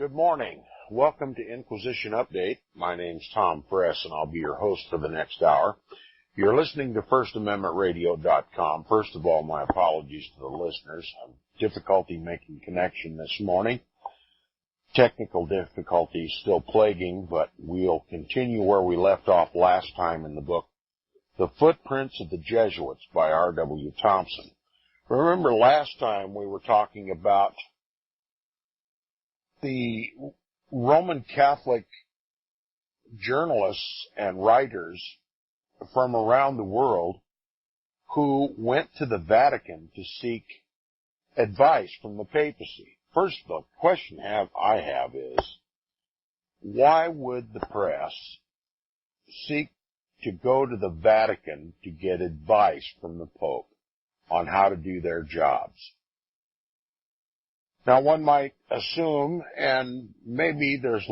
Good morning. Welcome to Inquisition Update. My name's Tom Press, and I'll be your host for the next hour. You're listening to FirstAmendmentRadio.com. First of all, my apologies to the listeners. Difficulty making connection this morning. Technical difficulties still plaguing, but we'll continue where we left off last time in the book, The Footprints of the Jesuits by R.W. Thompson. Remember last time we were talking about the Roman Catholic journalists and writers from around the world who went to the Vatican to seek advice from the papacy. First, the question I have is, why would the press seek to go to the Vatican to get advice from the Pope on how to do their jobs? Now, one might assume, and maybe there's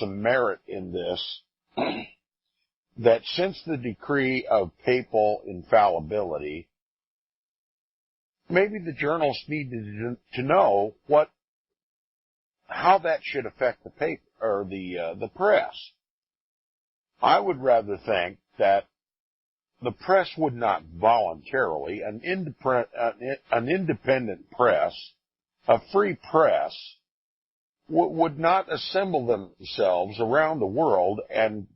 some merit in this, that since the decree of papal infallibility, maybe the journalists needed to know how that should affect the paper or the press. I would rather think that the press would not voluntarily, an independent press, a free press, would not assemble themselves around the world and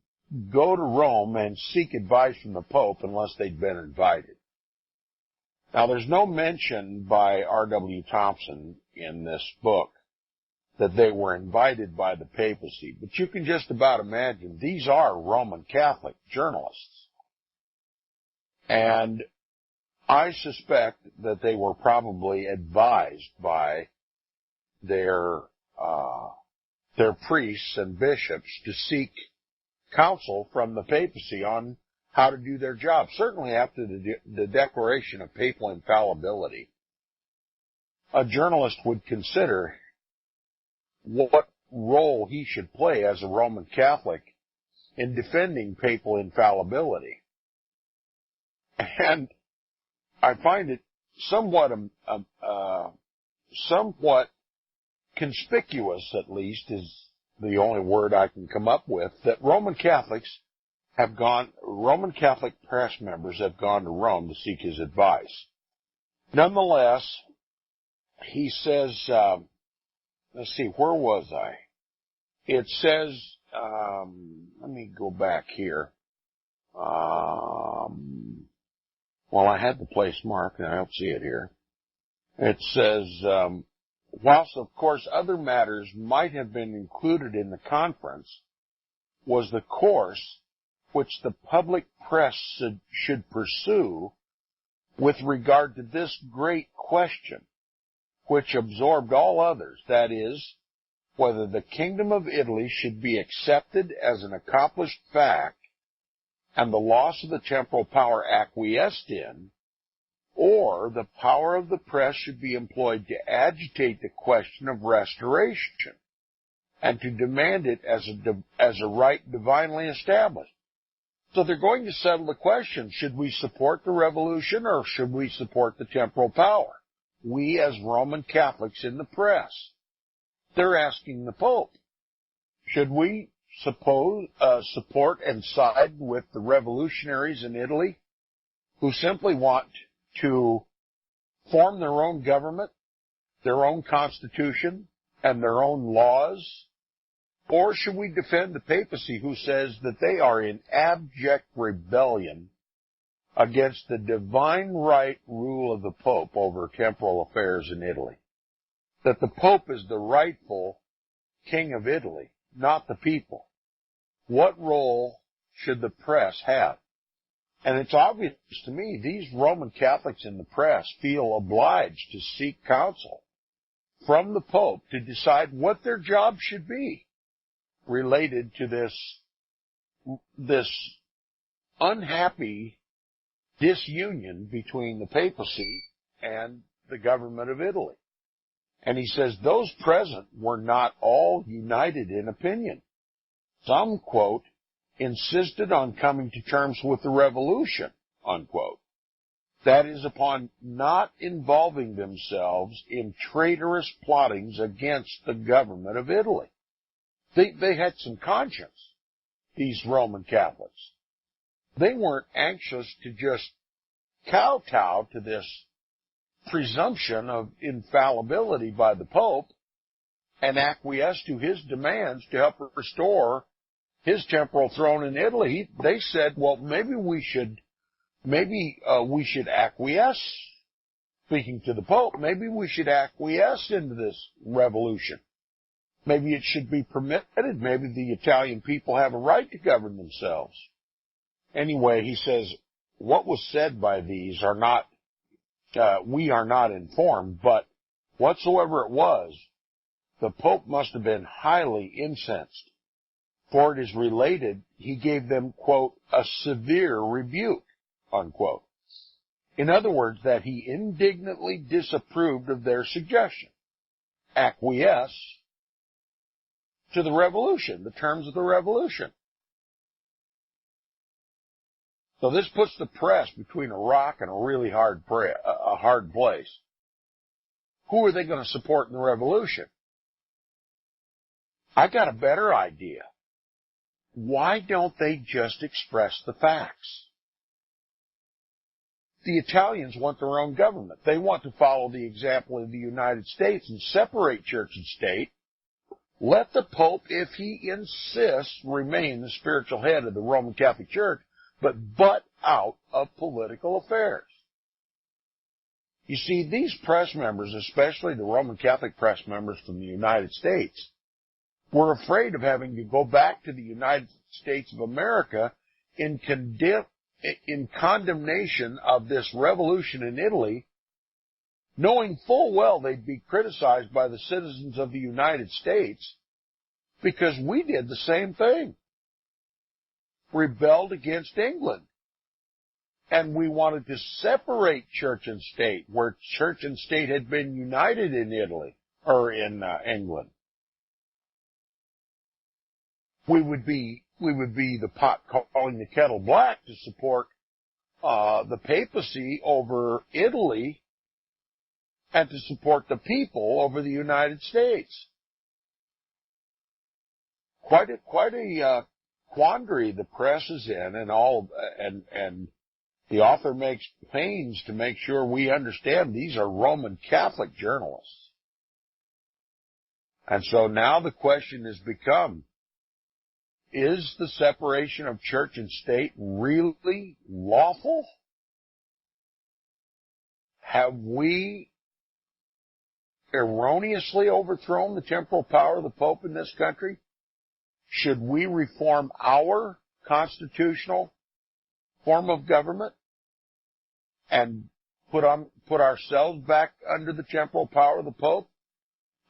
go to Rome and seek advice from the Pope unless they'd been invited. Now, there's no mention by R.W. Thompson in this book that they were invited by the papacy, but you can just about imagine these are Roman Catholic journalists. And I suspect that they were probably advised by their priests and bishops to seek counsel from the papacy on how to do their job. Certainly after the declaration of papal infallibility, a journalist would consider what role he should play as a Roman Catholic in defending papal infallibility. And I find it somewhat conspicuous, at least, is the only word I can come up with, that Roman Catholic press members have gone to Rome to seek his advice. Nonetheless, he says, let's see, where was I? It says, let me go back here. Well, I had the place marked, and I don't see it here. It says, whilst, of course, other matters might have been included in the conference, was the course which the public press should pursue with regard to this great question, which absorbed all others, that is, whether the Kingdom of Italy should be accepted as an accomplished fact and the loss of the temporal power acquiesced in, or the power of the press should be employed to agitate the question of restoration and to demand it as a right divinely established. So they're going to settle the question, should we support the revolution or should we support the temporal power? We as Roman Catholics in the press. They're asking the Pope, should we support and side with the revolutionaries in Italy who simply want to form their own government, their own constitution, and their own laws? Or should we defend the papacy who says that they are in abject rebellion against the divine right rule of the Pope over temporal affairs in Italy? That the Pope is the rightful king of Italy, not the people. What role should the press have? And it's obvious to me these Roman Catholics in the press feel obliged to seek counsel from the Pope to decide what their job should be related to this unhappy disunion between the papacy and the government of Italy. And he says those present were not all united in opinion. Some, quote, insisted on coming to terms with the revolution, unquote. That is, upon not involving themselves in traitorous plottings against the government of Italy. They had some conscience, these Roman Catholics. They weren't anxious to just kowtow to this presumption of infallibility by the Pope and acquiesce to his demands to help restore his temporal throne in Italy. They said, well, maybe we should acquiesce, speaking to the Pope, maybe we should acquiesce into this revolution. Maybe it should be permitted. Maybe the Italian people have a right to govern themselves. Anyway, he says, what was said by these are not, we are not informed, but whatsoever it was, the Pope must have been highly incensed. For it is related, he gave them, quote, a severe rebuke, unquote. In other words, that he indignantly disapproved of their suggestion. Acquiesce to the revolution, the terms of the revolution. So this puts the press between a rock and a really hard place. Who are they going to support in the revolution? I got a better idea. Why don't they just express the facts? The Italians want their own government. They want to follow the example of the United States and separate church and state. Let the Pope, if he insists, remain the spiritual head of the Roman Catholic Church, but butt out of political affairs. You see, these press members, especially the Roman Catholic press members from the United States, were afraid of having to go back to the United States of America in condemnation of this revolution in Italy, knowing full well they'd be criticized by the citizens of the United States because we did the same thing. Rebelled against England. And we wanted to separate church and state, where church and state had been united in Italy, or in England. We would be the pot calling the kettle black to support the papacy over Italy and to support the people over the United States. Quite a quandary the press is in, and the author makes pains to make sure we understand these are Roman Catholic journalists. And so now the question has become, is the separation of church and state really lawful? Have we erroneously overthrown the temporal power of the Pope in this country? Should we reform our constitutional form of government and put ourselves back under the temporal power of the Pope?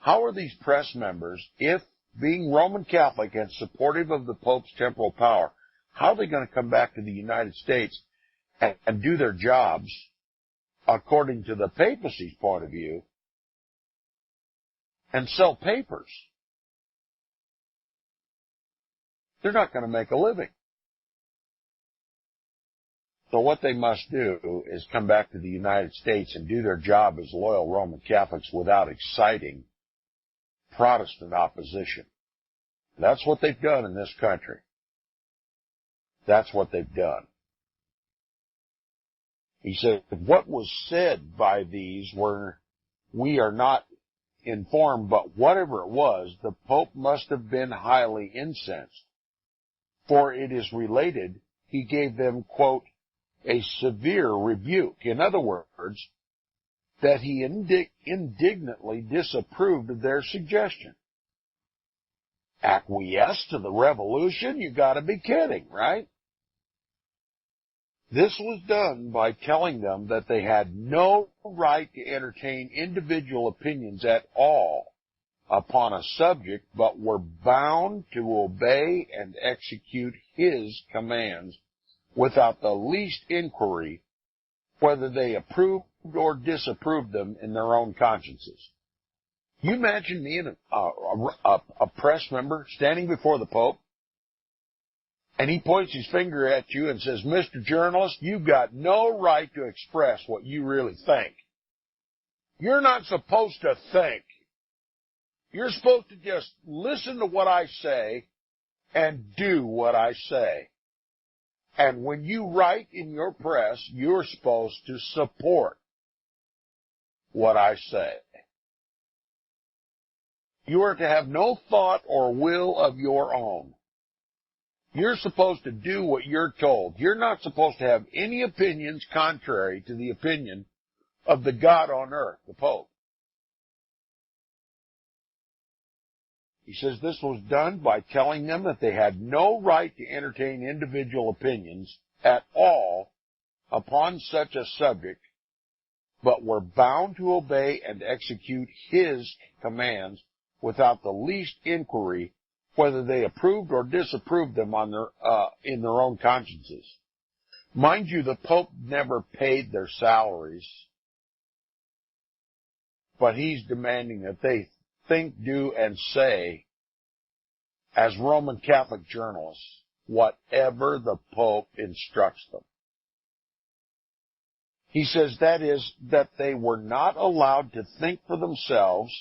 How are these press members, if being Roman Catholic and supportive of the Pope's temporal power, how are they going to come back to the United States and do their jobs according to the papacy's point of view and sell papers? They're not going to make a living. So what they must do is come back to the United States and do their job as loyal Roman Catholics without exciting Protestant opposition. That's what they've done in this country. That's what they've done. He said, what was said by these were, we are not informed, but whatever it was, the Pope must have been highly incensed. For it is related, he gave them, quote, a severe rebuke. In other words, that he indignantly disapproved of their suggestion. Acquiesce to the revolution? You gotta be kidding, right? This was done by telling them that they had no right to entertain individual opinions at all upon a subject, but were bound to obey and execute his commands without the least inquiry whether they approved or disapproved them in their own consciences. You imagine being a press member standing before the Pope And he points his finger at you and says, Mr. Journalist, you've got no right to express what you really think. You're not supposed to think. You're supposed to just listen to what I say and do what I say. And when you write in your press, you're supposed to support what I say. You are to have no thought or will of your own. You're supposed to do what you're told. You're not supposed to have any opinions contrary to the opinion of the God on earth, the Pope. He says this was done by telling them that they had no right to entertain individual opinions at all upon such a subject, but were bound to obey and execute his commands without the least inquiry whether they approved or disapproved them on in their own consciences. Mind you, the Pope never paid their salaries, but he's demanding that they think, do, and say, as Roman Catholic journalists, whatever the Pope instructs them. He says that is, that they were not allowed to think for themselves,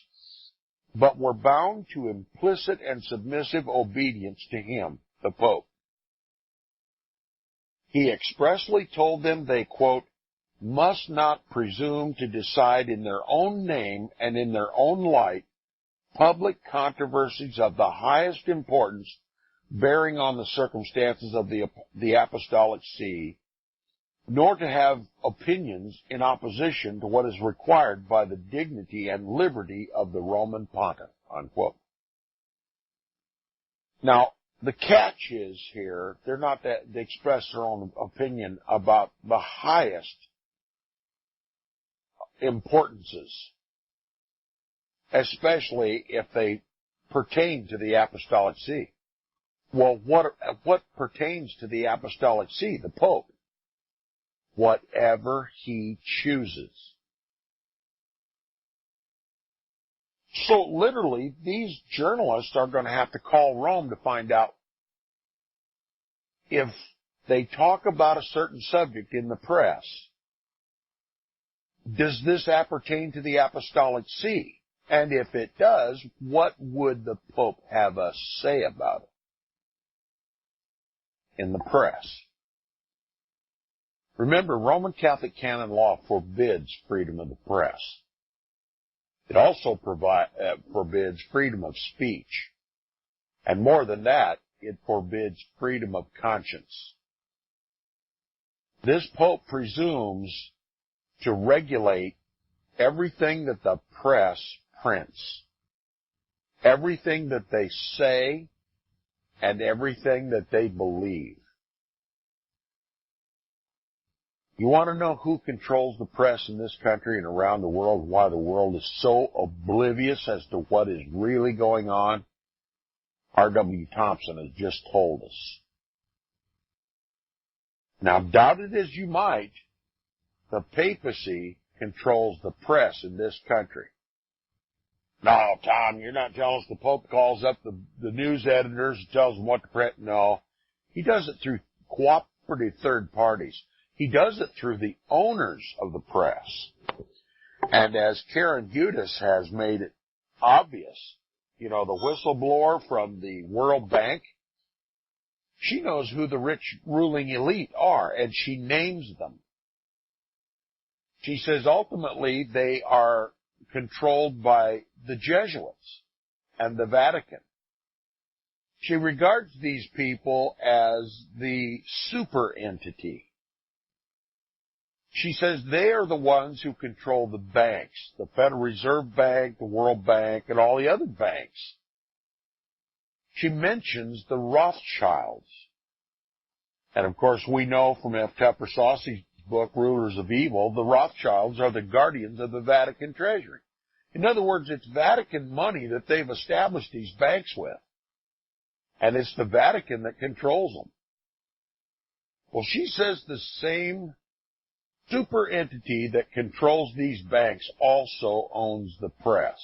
but were bound to implicit and submissive obedience to him, the Pope. He expressly told them they, quote, must not presume to decide in their own name and in their own light public controversies of the highest importance bearing on the circumstances of the Apostolic See, nor to have opinions in opposition to what is required by the dignity and liberty of the Roman Pontiff, unquote. Now, the catch is here, they're not that they express their own opinion about the highest importances, especially if they pertain to the Apostolic See. Well, what pertains to the Apostolic See? The Pope. Whatever he chooses. So literally, these journalists are going to have to call Rome to find out if they talk about a certain subject in the press, does this appertain to the Apostolic See? And if it does, what would the Pope have us say about it in the press? Remember, Roman Catholic canon law forbids freedom of the press. It also forbids freedom of speech. And more than that, it forbids freedom of conscience. This Pope presumes to regulate everything that the press prints, everything that they say, and everything that they believe. You want to know who controls the press in this country and around the world, and why the world is so oblivious as to what is really going on? R.W. Thompson has just told us. Now, doubt it as you might, the papacy controls the press in this country. No, Tom, you're not telling us the Pope calls up the news editors and tells them what to print. No, he does it through cooperative third parties. He does it through the owners of the press. And as Karen Gudis has made it obvious, you know, the whistleblower from the World Bank, she knows who the rich ruling elite are, and she names them. She says ultimately they are controlled by the Jesuits and the Vatican. She regards these people as the super entity. She says they are the ones who control the banks, the Federal Reserve Bank, the World Bank, and all the other banks. She mentions the Rothschilds. And of course we know from F. Tupper Saucy's book, Rulers of Evil, the Rothschilds are the guardians of the Vatican treasury. In other words, it's Vatican money that they've established these banks with. And it's the Vatican that controls them. Well, she says the same super entity that controls these banks also owns the press.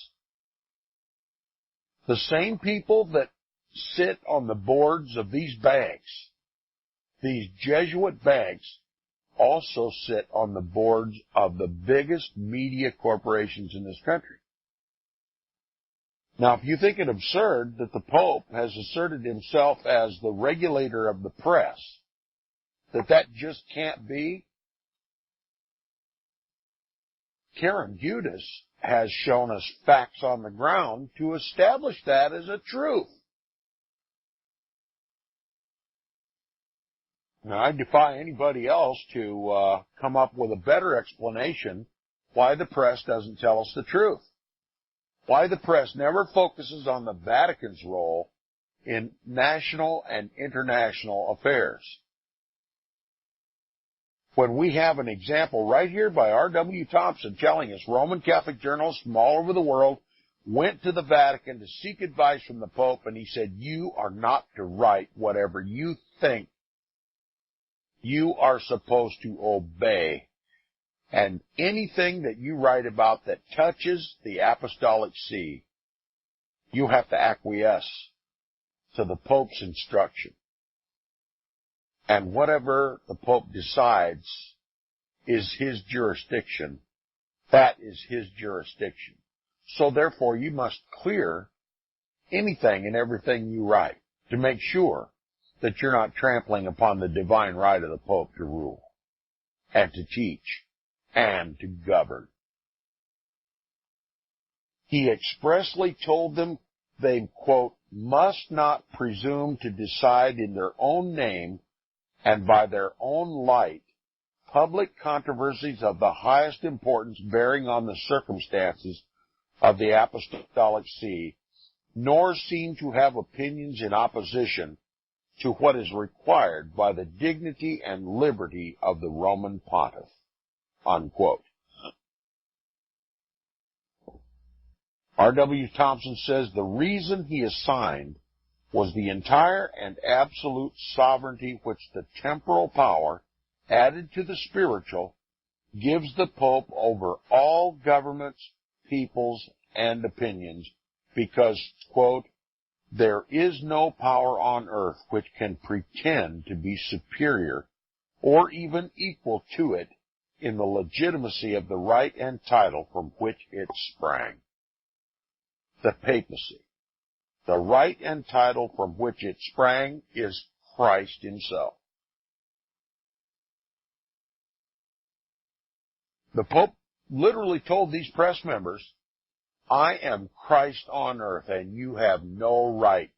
The same people that sit on the boards of these banks these Jesuit banks also sit on the boards of the biggest media corporations in this country. Now, if you think it absurd that the Pope has asserted himself as the regulator of the press, that just can't be, Karen Judas has shown us facts on the ground to establish that as a truth. Now, I defy anybody else to come up with a better explanation why the press doesn't tell us the truth. Why the press never focuses on the Vatican's role in national and international affairs. When we have an example right here by R.W. Thompson telling us Roman Catholic journalists from all over the world went to the Vatican to seek advice from the Pope, and he said, you are not to write whatever you think. You are supposed to obey. And anything that you write about that touches the apostolic see, you have to acquiesce to the Pope's instruction. And whatever the Pope decides is his jurisdiction, that is his jurisdiction. So therefore you must clear anything and everything you write to make sure that you're not trampling upon the divine right of the Pope to rule and to teach and to govern. He expressly told them they, quote, must not presume to decide in their own name and by their own light public controversies of the highest importance bearing on the circumstances of the apostolic see, nor seem to have opinions in opposition to what is required by the dignity and liberty of the Roman Pontiff, unquote. R.W. Thompson says the reason he assigned was the entire and absolute sovereignty which the temporal power, added to the spiritual, gives the Pope over all governments, peoples, and opinions, because, quote, there is no power on earth which can pretend to be superior or even equal to it in the legitimacy of the right and title from which it sprang. The papacy, the right and title from which it sprang, is Christ himself. The Pope literally told these press members, I am Christ on earth, and you have no right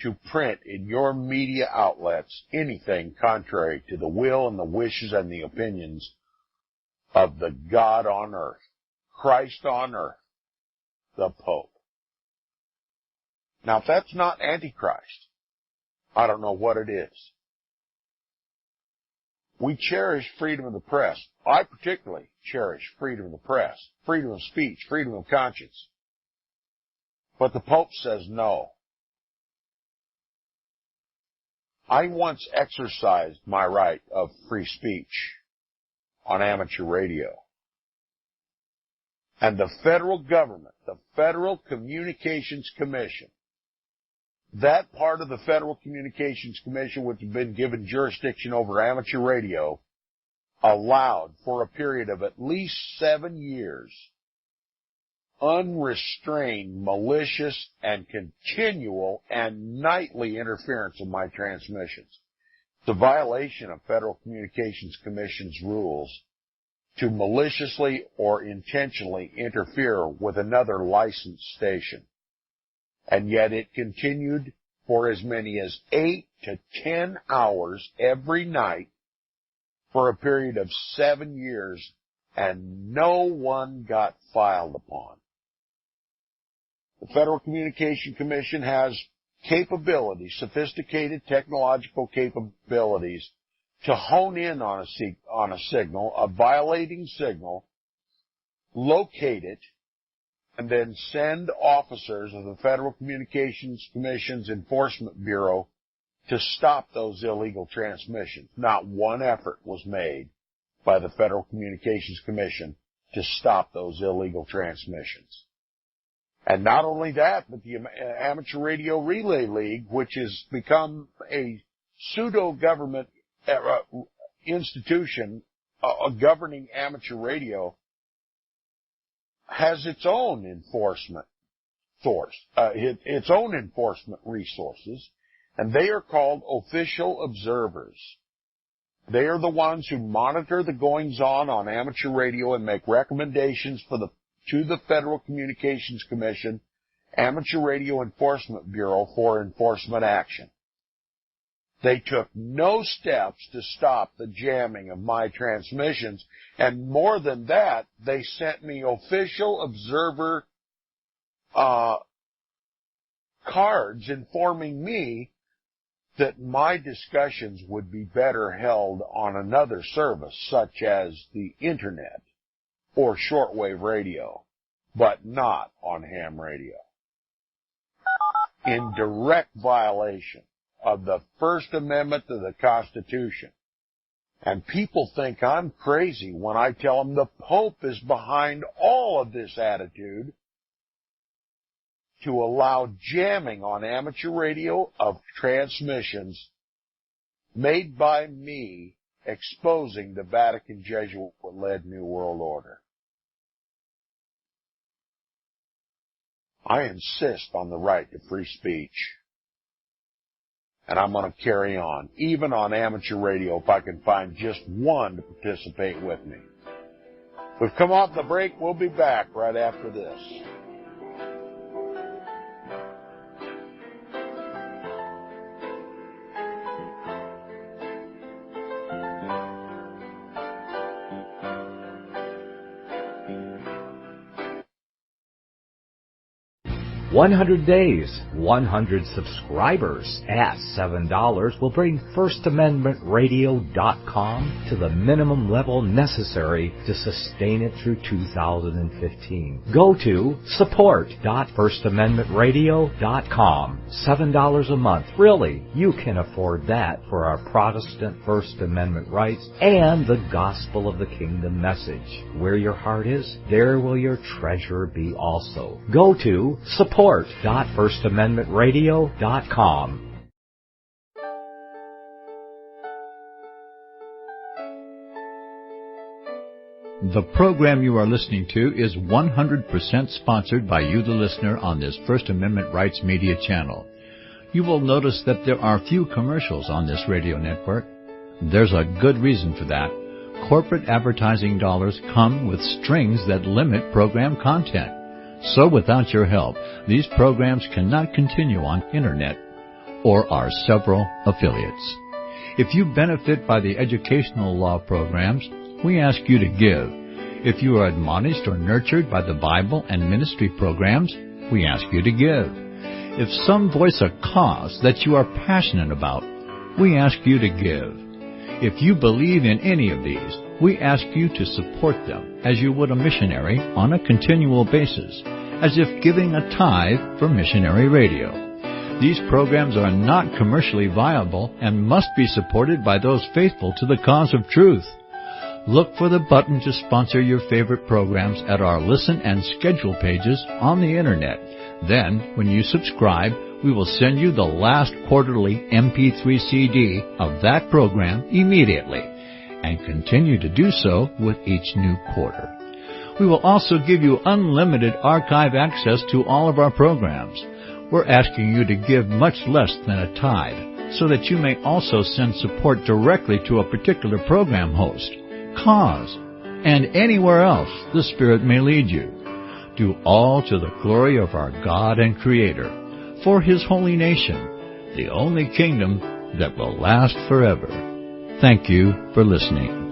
to print in your media outlets anything contrary to the will and the wishes and the opinions of the God on earth, Christ on earth, the Pope. Now, if that's not Antichrist, I don't know what it is. We cherish freedom of the press. I particularly cherish freedom of the press, freedom of speech, freedom of conscience. But the Pope says no. I once exercised my right of free speech on amateur radio. And the federal government, the Federal Communications Commission, that part of the Federal Communications Commission which had been given jurisdiction over amateur radio, allowed for a period of at least 7 years unrestrained, malicious, and continual and nightly interference in my transmissions. It's a violation of Federal Communications Commission's rules to maliciously or intentionally interfere with another licensed station. And yet it continued for as many as 8 to 10 hours every night for a period of 7 years, and no one got filed upon. The Federal Communication Commission has capabilities, sophisticated technological capabilities, to hone in on a signal, a violating signal, locate it, and then send officers of the Federal Communications Commission's Enforcement Bureau to stop those illegal transmissions. Not one effort was made by the Federal Communications Commission to stop those illegal transmissions. And not only that, but the Amateur Radio Relay League, which has become a pseudo-government institution governing amateur radio has its own enforcement its own enforcement resources, and they are called official observers. They are the ones who monitor the goings-on amateur radio and make recommendations to the Federal Communications Commission, Amateur Radio Enforcement Bureau for enforcement action. They took no steps to stop the jamming of my transmissions, and more than that, they sent me official observer cards informing me that my discussions would be better held on another service, such as the Internet or shortwave radio, but not on ham radio. In direct violation of the First Amendment to the Constitution. And people think I'm crazy when I tell them the Pope is behind all of this attitude to allow jamming on amateur radio of transmissions made by me exposing the Vatican Jesuit-led New World Order. I insist on the right to free speech. And I'm going to carry on, even on amateur radio, if I can find just one to participate with me. We've come off the break. We'll be back right after this. $100 days, 100 subscribers at $7 will bring FirstAmendmentRadio.com to the minimum level necessary to sustain it through 2015. Go to support.FirstAmendmentRadio.com. $7 a month. Really, you can afford that for our Protestant First Amendment rights and the gospel of the kingdom message. Where your heart is, there will your treasure be also. Go to support.FirstAmendmentRadio.com. The program you are listening to is 100% sponsored by you, the listener, on this First Amendment Rights Media channel. You will notice that there are few commercials on this radio network. There's a good reason for that. Corporate advertising dollars come with strings that limit program content. So without your help, these programs cannot continue on Internet or our several affiliates. If you benefit by the educational law programs, we ask you to give. If you are admonished or nurtured by the Bible and ministry programs, we ask you to give. If some voice a cause that you are passionate about, we ask you to give. If you believe in any of these, we ask you to support them as you would a missionary on a continual basis, as if giving a tithe for missionary radio. These programs are not commercially viable and must be supported by those faithful to the cause of truth. Look for the button to sponsor your favorite programs at our listen and schedule pages on the Internet. Then, when you subscribe, we will send you the last quarterly MP3 CD of that program immediately, and continue to do so with each new quarter. We will also give you unlimited archive access to all of our programs. We're asking you to give much less than a tithe, so that you may also send support directly to a particular program host, cause, and anywhere else the Spirit may lead you. Do all to the glory of our God and Creator, for His holy nation, the only kingdom that will last forever. Thank you for listening.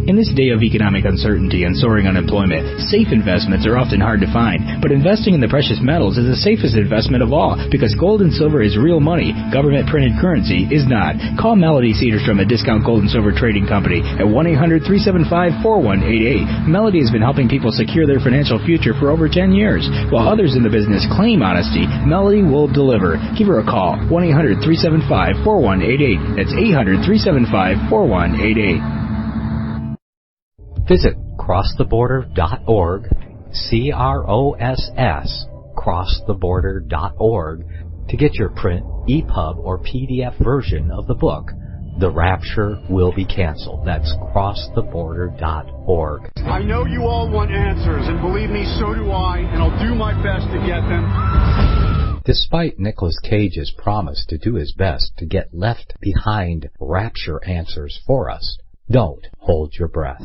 In this day of economic uncertainty and soaring unemployment, safe investments are often hard to find. But investing in the precious metals is the safest investment of all, because gold and silver is real money. Government-printed currency is not. Call Melody Cedarstrom at Discount Gold and Silver Trading Company at 1-800-375-4188. Melody has been helping people secure their financial future for over 10 years. While others in the business claim honesty, Melody will deliver. Give her a call, 1-800-375-4188. That's 800-375-4188. Visit crosstheborder.org, CROSS, crosstheborder.org, to get your print, EPUB, or PDF version of the book, The Rapture Will Be Canceled. That's crosstheborder.org. I know you all want answers, and believe me, so do I, and I'll do my best to get them. Despite Nicolas Cage's promise to do his best to get left behind rapture answers for us, don't hold your breath.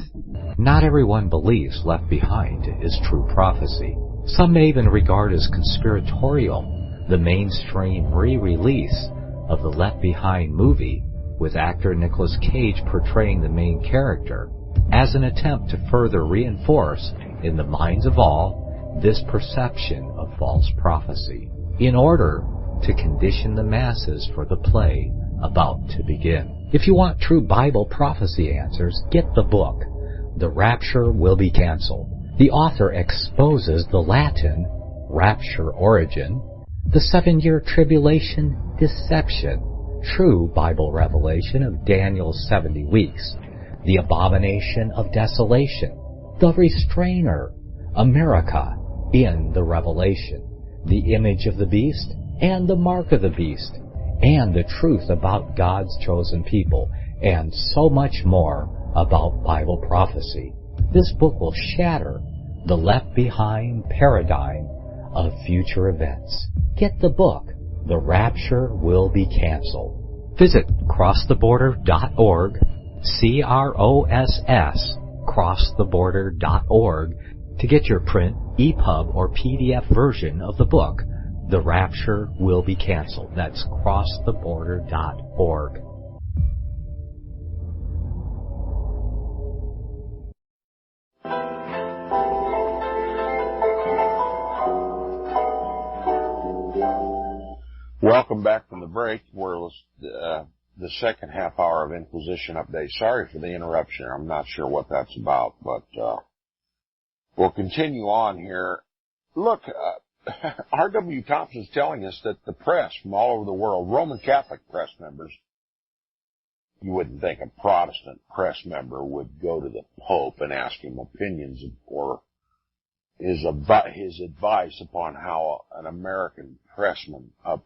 Not everyone believes Left Behind is true prophecy. Some may even regard as conspiratorial the mainstream re-release of the Left Behind movie with actor Nicolas Cage portraying the main character as an attempt to further reinforce in the minds of all this perception of false prophecy in order to condition the masses for the play about to begin. If you want true Bible prophecy answers, get the book, The Rapture Will Be Canceled. The author exposes the Latin rapture origin, the 7-year tribulation deception, true Bible revelation of Daniel's 70 weeks, the abomination of desolation, the restrainer, America in the Revelation, the image of the beast and the mark of the beast, and the truth about God's chosen people, and so much more about Bible prophecy. This book will shatter the Left Behind paradigm of future events. Get the book, The Rapture Will Be Canceled. Visit crosstheborder.org, CROSS, crosstheborder.org, to get your print, EPUB, or PDF version of the book, The Rapture Will Be Canceled. That's crosstheborder.org. Welcome back from the break. We're the second half hour of Inquisition Update. Sorry for the interruption. I'm not sure what that's about, but we'll continue on here. Look, R.W. Thompson's telling us that the press from all over the world, Roman Catholic press members, you wouldn't think a Protestant press member would go to the Pope and ask him opinions or his advice upon how an American pressman, a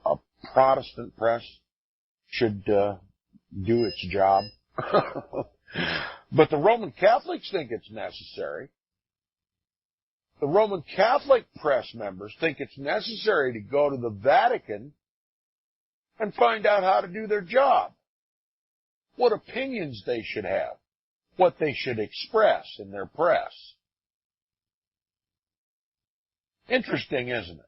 Protestant press, should do its job. But the Roman Catholics think it's necessary. The Roman Catholic press members think it's necessary to go to the Vatican and find out how to do their job, what opinions they should have, what they should express in their press. Interesting, isn't it?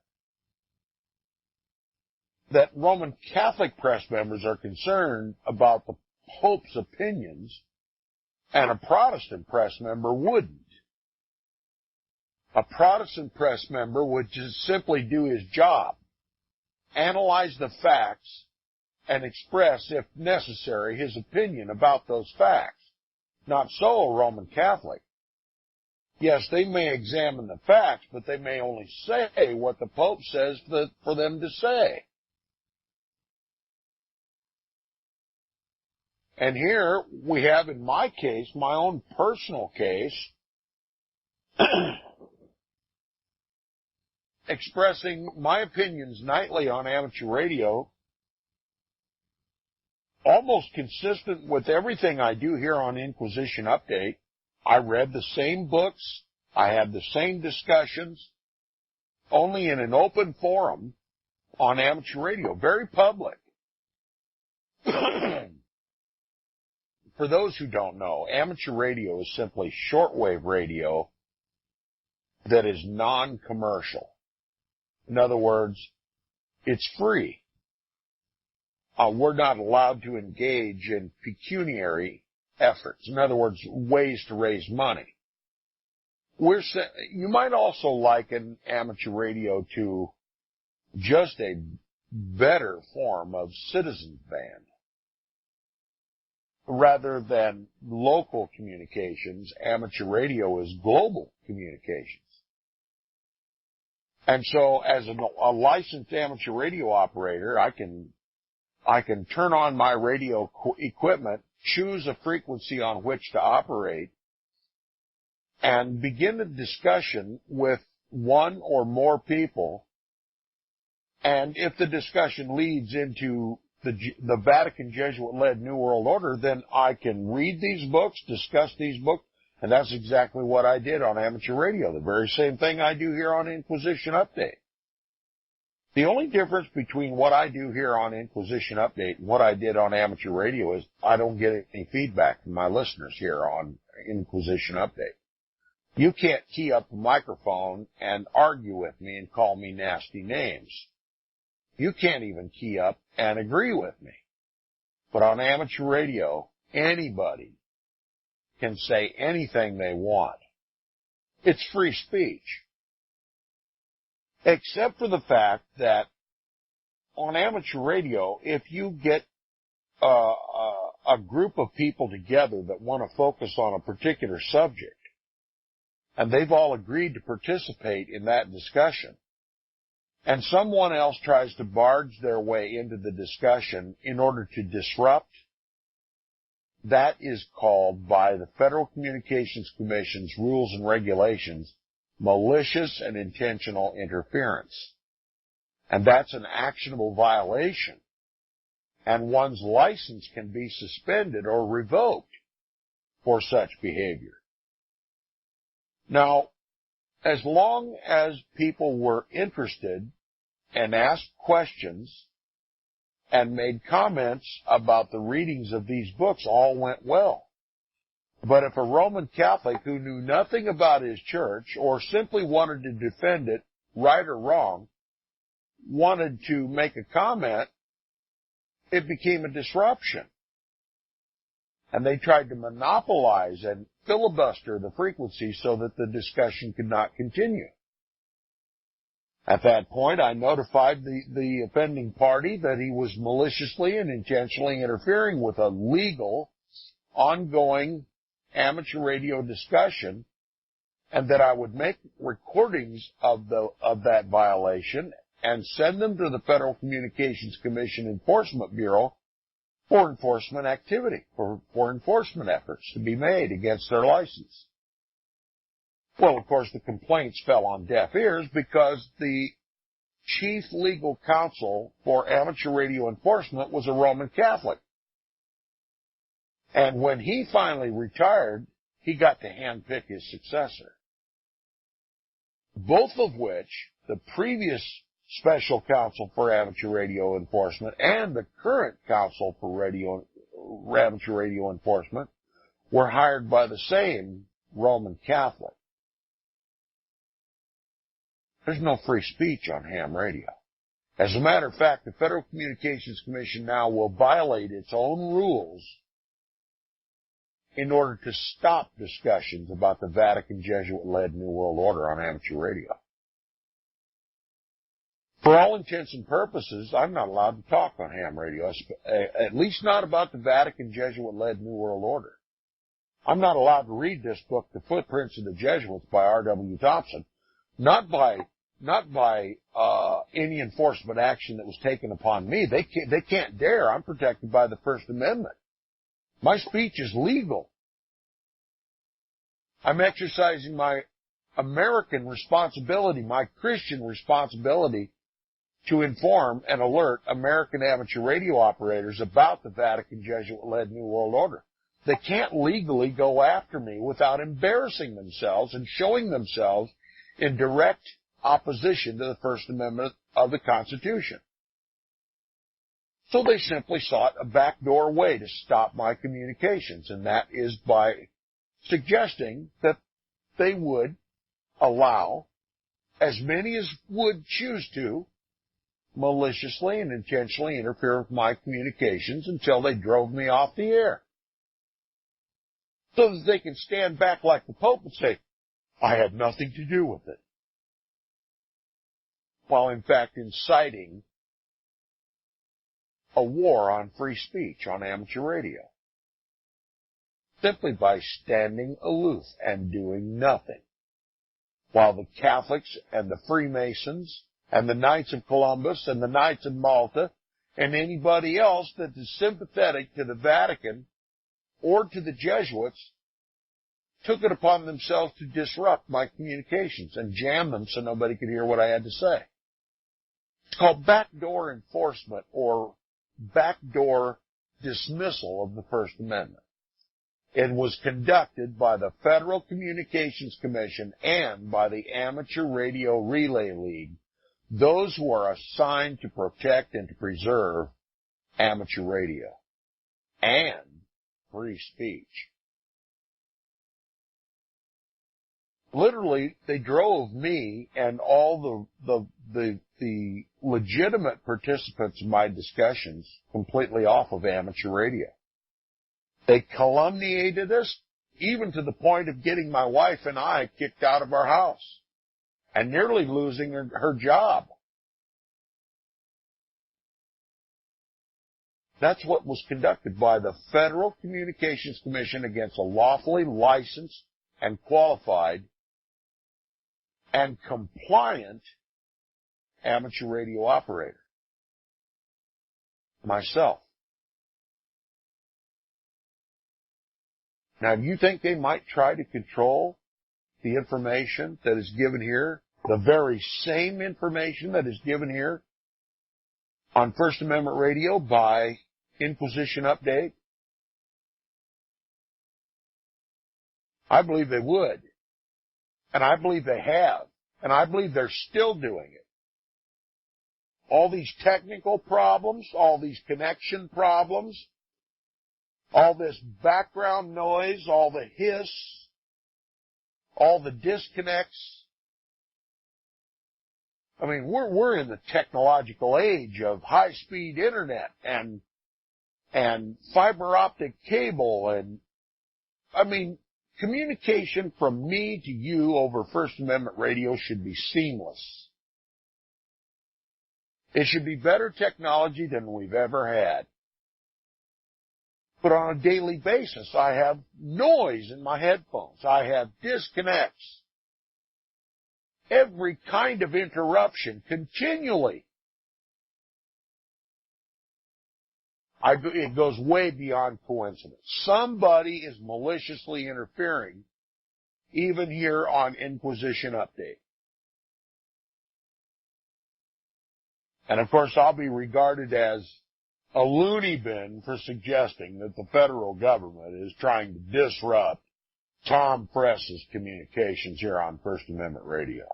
That Roman Catholic press members are concerned about the Pope's opinions and a Protestant press member wouldn't. A Protestant press member would just simply do his job, analyze the facts, and express, if necessary, his opinion about those facts. Not so a Roman Catholic. Yes, they may examine the facts, but they may only say what the Pope says for them to say. And here we have, in my case, my own personal case, expressing my opinions nightly on amateur radio, almost consistent with everything I do here on Inquisition Update. I read the same books, I had the same discussions, only in an open forum on amateur radio, very public. For those who don't know, amateur radio is simply shortwave radio that is non-commercial. In other words, it's free. We're not allowed to engage in pecuniary efforts. In other words, ways to raise money. You might also liken amateur radio to just a better form of citizens band. Rather than local communications, amateur radio is global communications. And so as a licensed amateur radio operator, I can turn on my radio equipment, choose a frequency on which to operate, and begin a discussion with one or more people, and if the discussion leads into the Vatican Jesuit-led New World Order, then I can read these books, discuss these books, and that's exactly what I did on amateur radio, the very same thing I do here on Inquisition Update. The only difference between what I do here on Inquisition Update and what I did on amateur radio is I don't get any feedback from my listeners here on Inquisition Update. You can't key up the microphone and argue with me and call me nasty names. You can't even key up and agree with me. But on amateur radio, anybody can say anything they want. It's free speech. Except for the fact that on amateur radio, if you get a group of people together that want to focus on a particular subject, and they've all agreed to participate in that discussion, and someone else tries to barge their way into the discussion in order to disrupt, that is called by the Federal Communications Commission's rules and regulations malicious and intentional interference. And that's an actionable violation. And one's license can be suspended or revoked for such behavior. Now, as long as people were interested and asked questions and made comments about the readings of these books, all went well. But if a Roman Catholic who knew nothing about his church or simply wanted to defend it, right or wrong, wanted to make a comment, it became a disruption. And they tried to monopolize and filibuster the frequency so that the discussion could not continue. At that point, I notified the offending party that he was maliciously and intentionally interfering with a legal, ongoing amateur radio discussion, and that I would make recordings of that violation and send them to the Federal Communications Commission Enforcement Bureau for enforcement activity, for enforcement efforts to be made against their license. Well, of course, the complaints fell on deaf ears because the chief legal counsel for amateur radio enforcement was a Roman Catholic. And when he finally retired, he got to handpick his successor. Both of which, the previous special counsel for amateur radio enforcement and the current counsel for amateur radio enforcement, were hired by the same Roman Catholic. There's no free speech on ham radio. As a matter of fact, the Federal Communications Commission now will violate its own rules in order to stop discussions about the Vatican Jesuit-led New World Order on amateur radio. For all intents and purposes, I'm not allowed to talk on ham radio, at least not about the Vatican Jesuit-led New World Order. I'm not allowed to read this book, The Footprints of the Jesuits by R.W. Thompson, not by any enforcement action that was taken upon me. They can't dare. I'm protected by the First Amendment. My speech is legal. I'm exercising my American responsibility, my Christian responsibility to inform and alert American amateur radio operators about the Vatican Jesuit-led New World Order. They can't legally go after me without embarrassing themselves and showing themselves in direct opposition to the First Amendment of the Constitution. So they simply sought a backdoor way to stop my communications, and that is by suggesting that they would allow as many as would choose to maliciously and intentionally interfere with my communications until they drove me off the air. So that they can stand back like the Pope and say, I had nothing to do with it. While in fact inciting a war on free speech on amateur radio. Simply by standing aloof and doing nothing. While the Catholics and the Freemasons and the Knights of Columbus and the Knights of Malta and anybody else that is sympathetic to the Vatican or to the Jesuits took it upon themselves to disrupt my communications and jam them so nobody could hear what I had to say. It's called backdoor enforcement or backdoor dismissal of the First Amendment. It was conducted by the Federal Communications Commission and by the Amateur Radio Relay League, those who are assigned to protect and to preserve amateur radio and free speech. Literally, they drove me and all the legitimate participants in my discussions completely off of amateur radio. They calumniated us, even to the point of getting my wife and I kicked out of our house and nearly losing her job. That's what was conducted by the Federal Communications Commission against a lawfully licensed and qualified and compliant amateur radio operator. Myself. Now, do you think they might try to control the information that is given here, the very same information that is given here on First Amendment Radio by Inquisition Update? I believe they would. And I believe they have. And I believe they're still doing it. All these technical problems, all these connection problems, all this background noise, all the hiss, all the disconnects. I mean, we're in the technological age of high-speed internet and fiber optic cable, and I mean, communication from me to you over First Amendment radio should be seamless. It should be better technology than we've ever had. But on a daily basis, I have noise in my headphones. I have disconnects. Every kind of interruption continually. It goes way beyond coincidence. Somebody is maliciously interfering, even here on Inquisition Update. And of course, I'll be regarded as a loony bin for suggesting that the federal government is trying to disrupt Tom Press's communications here on First Amendment Radio.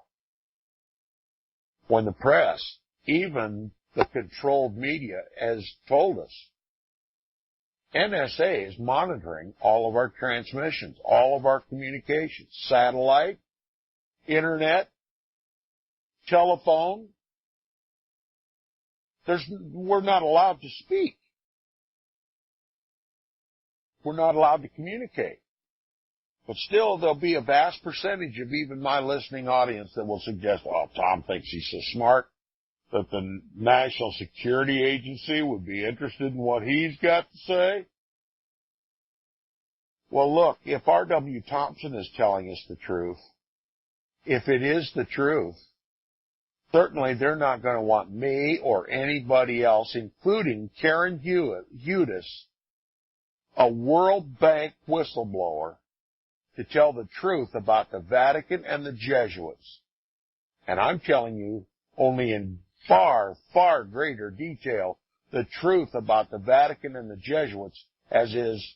When the press, even the controlled media, has told us, NSA is monitoring all of our transmissions, all of our communications, satellite, internet, telephone. We're not allowed to speak. We're not allowed to communicate. But still, there'll be a vast percentage of even my listening audience that will suggest, well, Tom thinks he's so smart that the National Security Agency would be interested in what he's got to say. Well, look, if R.W. Thompson is telling us the truth, if it is the truth, certainly they're not going to want me or anybody else, including Karen Hudis, a World Bank whistleblower, to tell the truth about the Vatican and the Jesuits. And I'm telling you, only in far, far greater detail, the truth about the Vatican and the Jesuits, as is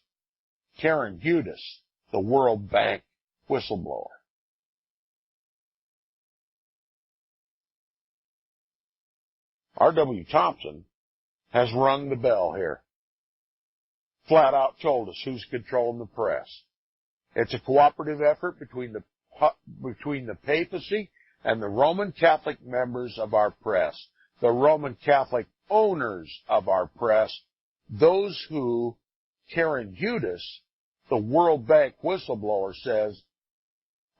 Karen Hudis, the World Bank whistleblower. R.W. Thompson has rung the bell here. Flat out told us who's controlling the press. It's a cooperative effort between the papacy and the Roman Catholic members of our press, the Roman Catholic owners of our press, those who Karen Hudis, the World Bank whistleblower, says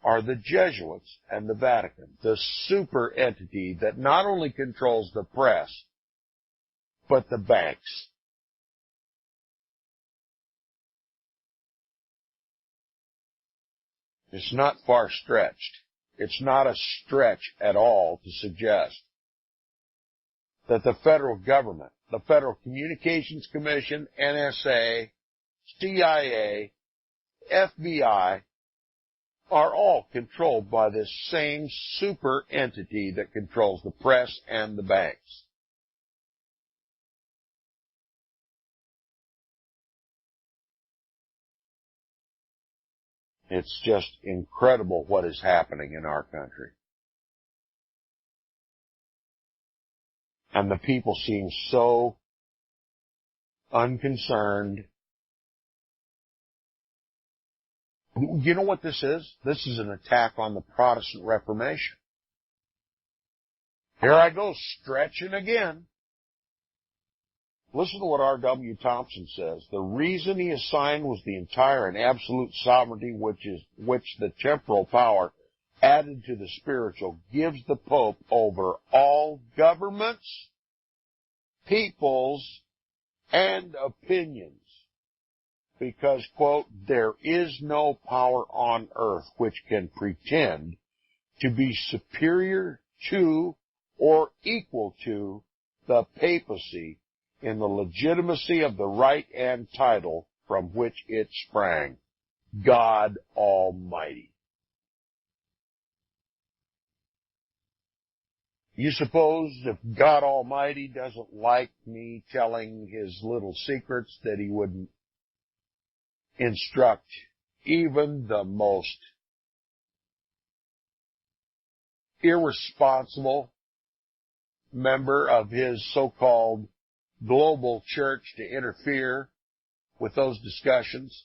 are the Jesuits and the Vatican, the super entity that not only controls the press, but the banks. It's not far-stretched. It's not a stretch at all to suggest that the federal government, the Federal Communications Commission, NSA, CIA, FBI, are all controlled by this same super entity that controls the press and the banks. It's just incredible what is happening in our country. And the people seem so unconcerned. You know what this is? This is an attack on the Protestant Reformation. Here I go, stretching again. Listen to what R.W. Thompson says. The reason he assigned was the entire and absolute sovereignty which the temporal power added to the spiritual gives the Pope over all governments, peoples, and opinions. Because, quote, there is no power on earth which can pretend to be superior to or equal to the papacy in the legitimacy of the right and title from which it sprang, God Almighty. You suppose if God Almighty doesn't like me telling his little secrets that he wouldn't instruct even the most irresponsible member of his so-called global church to interfere with those discussions?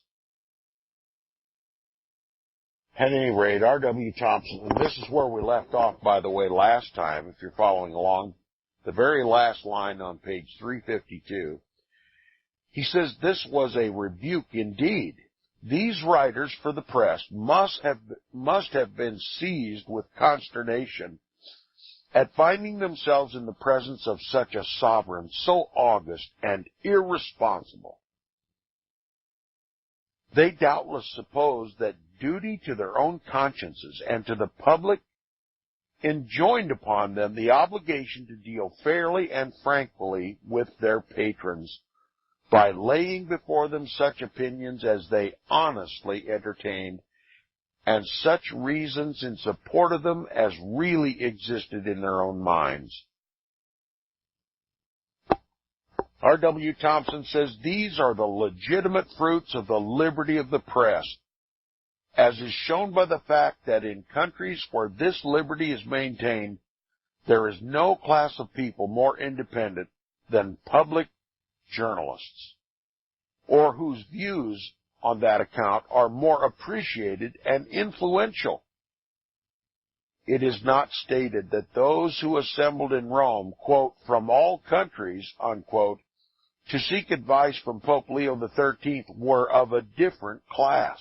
At any rate, R.W. Thompson, and this is where we left off, by the way, last time, if you're following along, the very last line on page 352, he says this was a rebuke indeed. These writers for the press must have been seized with consternation at finding themselves in the presence of such a sovereign, so august and irresponsible. They doubtless suppose that duty to their own consciences and to the public enjoined upon them the obligation to deal fairly and frankly with their patrons by laying before them such opinions as they honestly entertained and such reasons in support of them as really existed in their own minds. R.W. Thompson says these are the legitimate fruits of the liberty of the press, as is shown by the fact that in countries where this liberty is maintained, there is no class of people more independent than public journalists, or whose views on that account are more appreciated and influential. It is not stated that those who assembled in Rome, quote, from all countries, unquote, to seek advice from Pope Leo XIII were of a different class.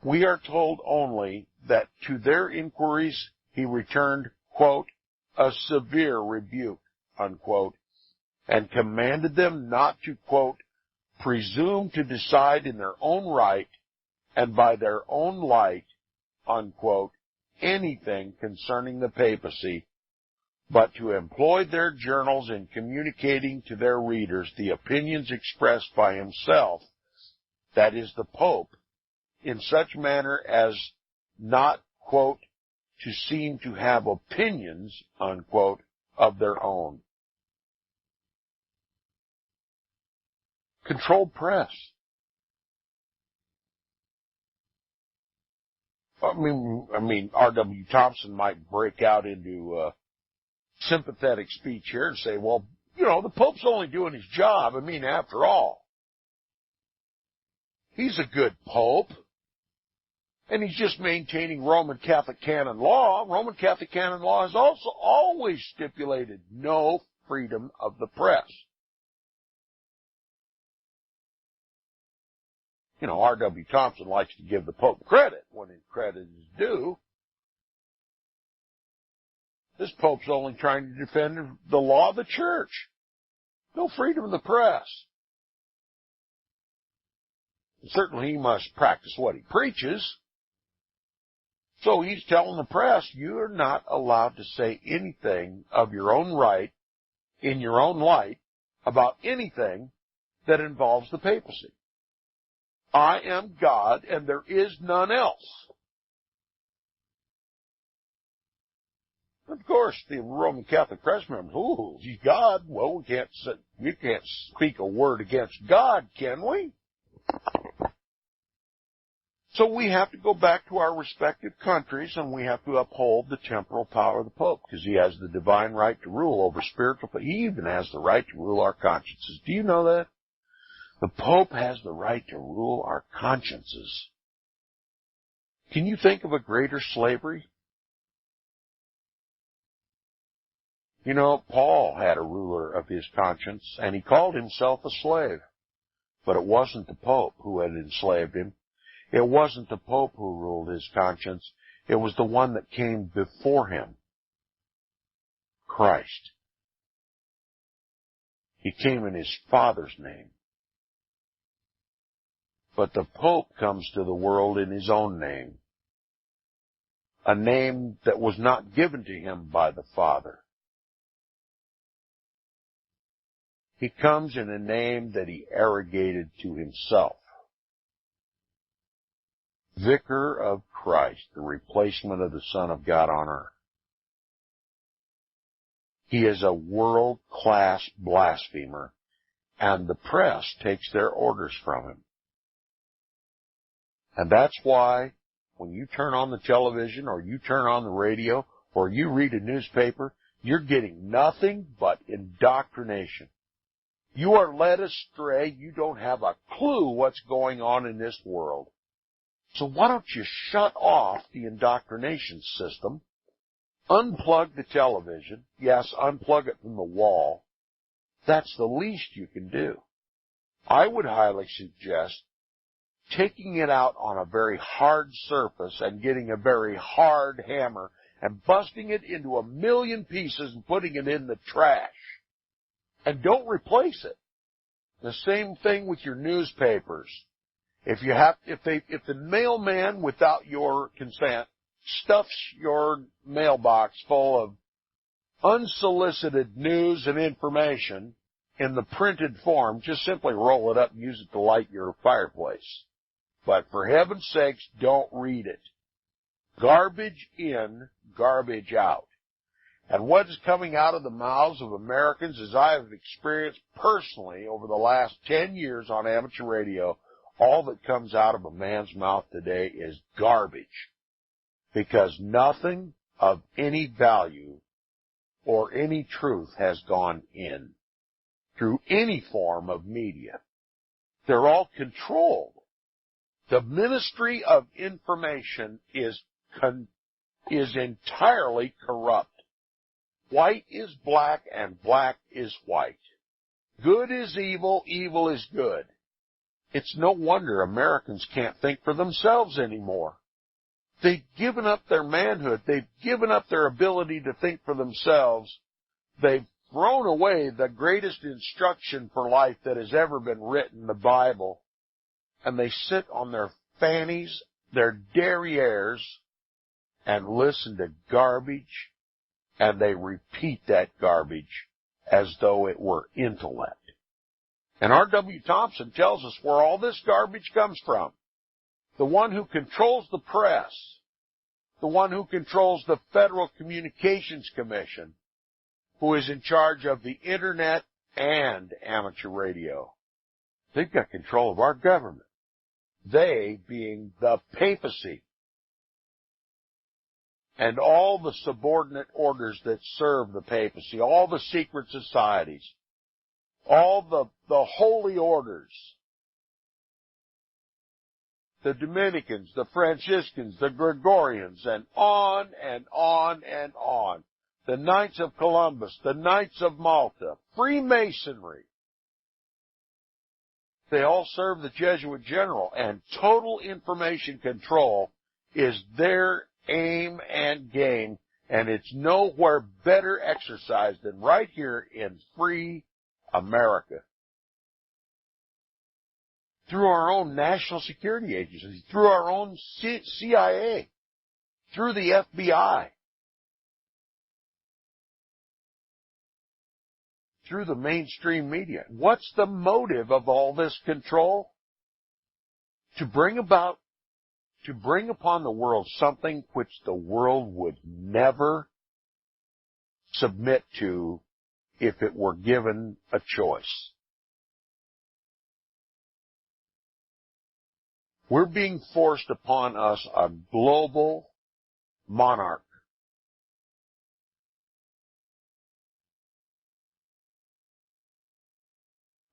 We are told only that to their inquiries he returned, quote, a severe rebuke, unquote, and commanded them not to, quote, presume to decide in their own right and by their own light, unquote, anything concerning the papacy, but to employ their journals in communicating to their readers the opinions expressed by himself, that is the Pope, in such manner as not, quote, to seem to have opinions, unquote, of their own. Controlled press. I mean, R.W. Thompson might break out into sympathetic speech here and say, well, you know, the Pope's only doing his job. I mean, after all, he's a good Pope, and he's just maintaining Roman Catholic canon law. Roman Catholic canon law has also always stipulated no freedom of the press. You know, R.W. Thompson likes to give the Pope credit when credit is due. This Pope's only trying to defend the law of the Church. No freedom of the press. Certainly he must practice what he preaches. So he's telling the press, you're not allowed to say anything of your own right, in your own light, about anything that involves the papacy. I am God, and there is none else. Of course, the Roman Catholic press members, ooh, he's God. Well, we can't speak a word against God, can we? So we have to go back to our respective countries, and we have to uphold the temporal power of the Pope, because he has the divine right to rule over spiritual. He even has the right to rule our consciences. Do you know that? The Pope has the right to rule our consciences. Can you think of a greater slavery? You know, Paul had a ruler of his conscience, and he called himself a slave. But it wasn't the Pope who had enslaved him. It wasn't the Pope who ruled his conscience. It was the one that came before him, Christ. He came in his Father's name. But the Pope comes to the world in his own name, a name that was not given to him by the Father. He comes in a name that he arrogated to himself. Vicar of Christ, the replacement of the Son of God on earth. He is a world-class blasphemer, and the press takes their orders from him. And that's why when you turn on the television or you turn on the radio or you read a newspaper, you're getting nothing but indoctrination. You are led astray. You don't have a clue what's going on in this world. So why don't you shut off the indoctrination system, unplug the television, yes, unplug it from the wall. That's the least you can do. I would highly suggest taking it out on a very hard surface and getting a very hard hammer and busting it into a million pieces and putting it in the trash. And don't replace it. The same thing with your newspapers. If the mailman, without your consent, stuffs your mailbox full of unsolicited news and information in the printed form, just simply roll it up and use it to light your fireplace. But for heaven's sakes, don't read it. Garbage in, garbage out. And what is coming out of the mouths of Americans, as I have experienced personally over the last 10 years on amateur radio, all that comes out of a man's mouth today is garbage. Because nothing of any value or any truth has gone in through any form of media. They're all controlled. The Ministry of Information is entirely corrupt. White is black and black is white. Good is evil, evil is good. It's no wonder Americans can't think for themselves anymore. They've given up their manhood. They've given up their ability to think for themselves. They've thrown away the greatest instruction for life that has ever been written, the Bible. And they sit on their fannies, their derrieres, and listen to garbage, and they repeat that garbage as though it were intellect. And R.W. Thompson tells us where all this garbage comes from. The one who controls the press, the one who controls the Federal Communications Commission, who is in charge of the Internet and amateur radio. They've got control of our government. They being the papacy. And all the subordinate orders that serve the papacy, all the secret societies, all the holy orders, the Dominicans, the Franciscans, the Gregorians, and on and on and on. The Knights of Columbus, the Knights of Malta, Freemasonry. They all serve the Jesuit general, and total information control is their aim and game, and it's nowhere better exercised than right here in free America. Through our own national security agencies, through our own CIA, through the FBI, through the mainstream media. What's the motive of all this control? to bring upon the world something which the world would never submit to if it were given a choice. We're being forced upon us a global monarch.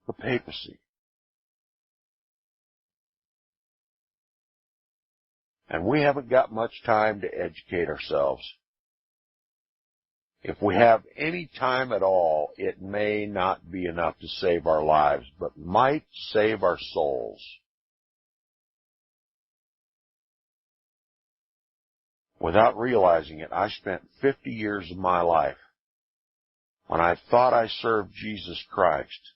The papacy. And we haven't got much time to educate ourselves. If we have any time at all, it may not be enough to save our lives, but might save our souls. Without realizing it, I spent 50 years of my life, when I thought I served Jesus Christ,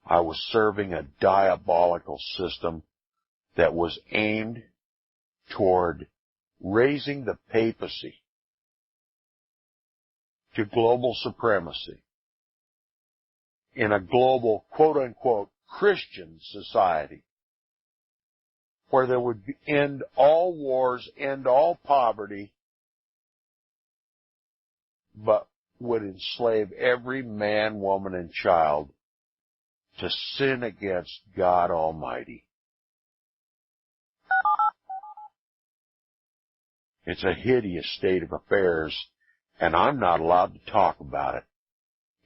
I was serving a diabolical system that was aimed toward raising the papacy to global supremacy in a global, quote-unquote, Christian society where there would end all wars, end all poverty, but would enslave every man, woman, and child to sin against God Almighty. It's a hideous state of affairs, and I'm not allowed to talk about it,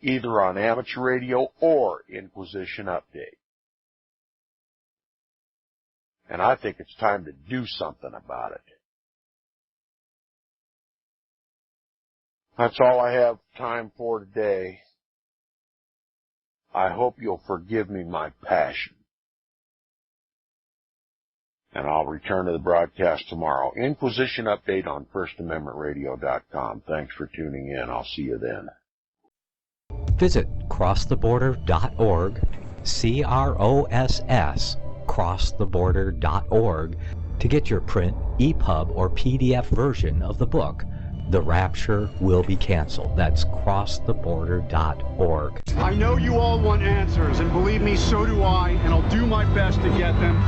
either on amateur radio or Inquisition Update. And I think it's time to do something about it. That's all I have time for today. I hope you'll forgive me my passion. And I'll return to the broadcast tomorrow. Inquisition Update on FirstAmendmentRadio.com. Thanks for tuning in. I'll see you then. Visit crosstheborder.org, C-R-O-S-S, crosstheborder.org, to get your print, EPUB, or PDF version of the book, The Rapture Will Be Canceled. That's crosstheborder.org. I know you all want answers, and believe me, so do I, and I'll do my best to get them.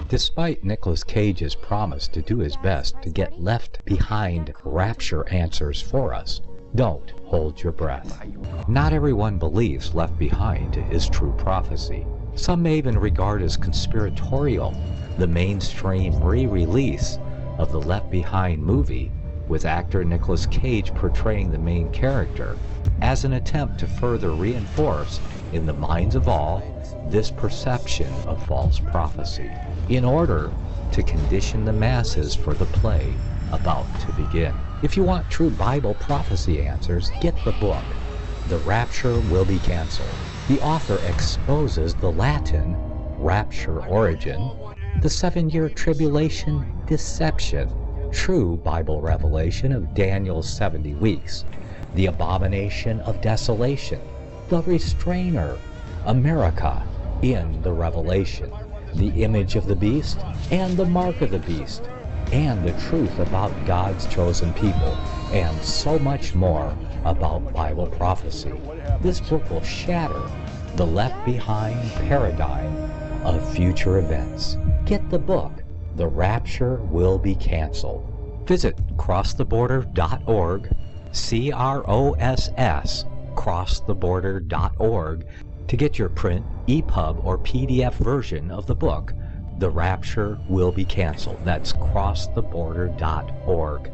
Despite Nicolas Cage's promise to do his best to get left behind rapture answers for us, don't hold your breath. Not everyone believes Left Behind is true prophecy. Some may even regard as conspiratorial the mainstream re-release of the Left Behind movie with actor Nicolas Cage portraying the main character as an attempt to further reinforce in the minds of all this perception of false prophecy, in order to condition the masses for the play about to begin. If you want true Bible prophecy answers, get the book, The Rapture Will Be Canceled. The author exposes the Latin rapture origin, the 7-year tribulation deception, true Bible revelation of Daniel's 70 weeks, the abomination of desolation, the restrainer, America in the Revelation, the image of the beast and the mark of the beast, and the truth about God's chosen people, and so much more about Bible prophecy. This book will shatter the Left Behind paradigm of future events. Get the book, The Rapture Will Be Canceled. Visit crosstheborder.org, C-R-O-S-S, crosstheborder.org, to get your print, EPUB, or PDF version of the book, The Rapture Will Be Canceled. That's crosstheborder.org.